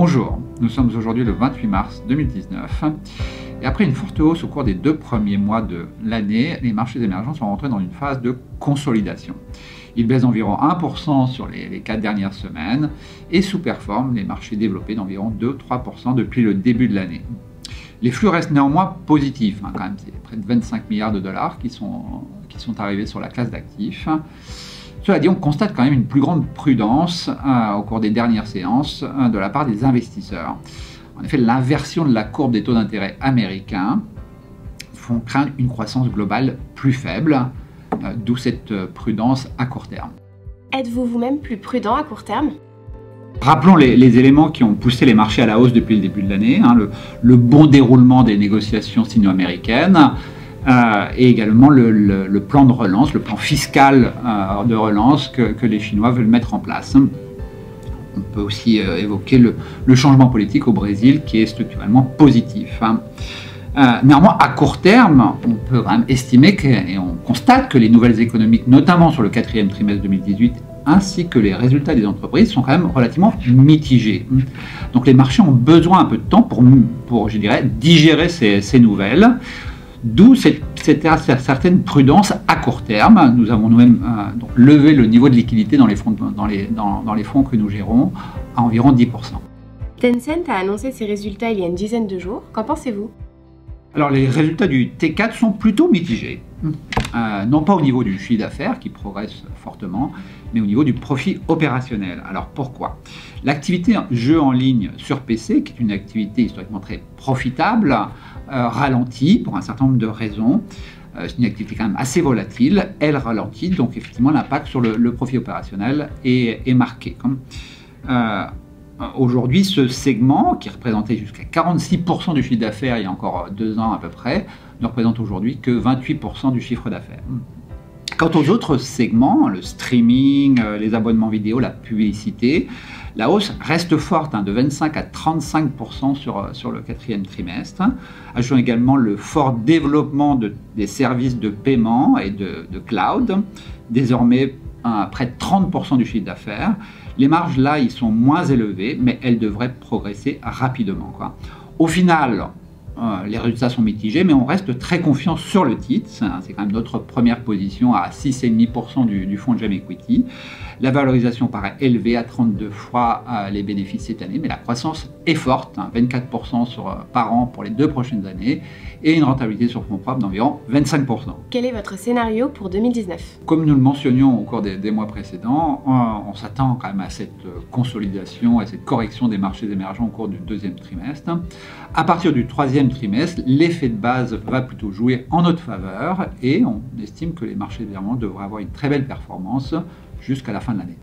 Bonjour, nous sommes aujourd'hui le 28 mars 2019 et après une forte hausse au cours des 2 premiers mois de l'année, les marchés émergents sont rentrés dans une phase de consolidation. Ils baissent d'environ 1% sur les 4 dernières semaines et sous-performent les marchés développés d'environ 2-3% depuis le début de l'année. Les flux restent néanmoins positifs, quand même, c'est près de 25 milliards de dollars qui sont arrivés sur la classe d'actifs. Cela dit, on constate quand même une plus grande prudence au cours des dernières séances de la part des investisseurs. En effet, l'inversion de la courbe des taux d'intérêt américains font craindre une croissance globale plus faible, d'où cette prudence à court terme. Êtes-vous vous-même plus prudent à court terme ? Rappelons les éléments qui ont poussé les marchés à la hausse depuis le début de l'année, le bon déroulement des négociations sino-américaines, et également le plan de relance, le plan fiscal de relance que les Chinois veulent mettre en place. On peut aussi évoquer le changement politique au Brésil qui est structurellement positif. Néanmoins, à court terme, on peut quand même estimer et on constate que les nouvelles économiques, notamment sur le 4e trimestre 2018, ainsi que les résultats des entreprises sont quand même relativement mitigés. Donc les marchés ont besoin un peu de temps pour je dirais, digérer ces nouvelles. D'où cette certaine prudence à court terme. Nous avons nous-mêmes levé le niveau de liquidité dans les fonds que nous gérons à environ 10%. Tencent a annoncé ses résultats il y a une dizaine de jours. Qu'en pensez-vous ? Alors les résultats du T4 sont plutôt mitigés. Non pas au niveau du chiffre d'affaires qui progresse fortement, mais au niveau du profit opérationnel. Alors pourquoi ? L'activité jeu en ligne sur PC, qui est une activité historiquement très profitable, ralentit pour un certain nombre de raisons. C'est une activité quand même assez volatile, elle ralentit, donc effectivement l'impact sur le profit opérationnel est marqué. Aujourd'hui, ce segment, qui représentait jusqu'à 46% du chiffre d'affaires il y a encore 2 ans à peu près, ne représente aujourd'hui que 28% du chiffre d'affaires. Quant aux autres segments, le streaming, les abonnements vidéo, la publicité, la hausse reste forte, de 25 à 35% sur le 4e trimestre. Ajoutons également le fort développement des services de paiement et de cloud, désormais près de 30% du chiffre d'affaires. Les marges là, ils sont moins élevées, mais elles devraient progresser rapidement. Au final, les résultats sont mitigés, mais on reste très confiant sur le titre. C'est quand même notre première position à 6,5% du fonds GEM Equity. La valorisation paraît élevée à 32 fois les bénéfices cette année, mais la croissance est forte, 24% par an pour les 2 prochaines années, et une rentabilité sur fonds propres d'environ 25%. Quel est votre scénario pour 2019 ? Comme nous le mentionnions au cours des mois précédents, on s'attend quand même à cette consolidation et cette correction des marchés émergents au cours du 2e trimestre. À partir du 3e trimestre, l'effet de base va plutôt jouer en notre faveur et on estime que les marchés émergents devraient avoir une très belle performance jusqu'à la fin de l'année.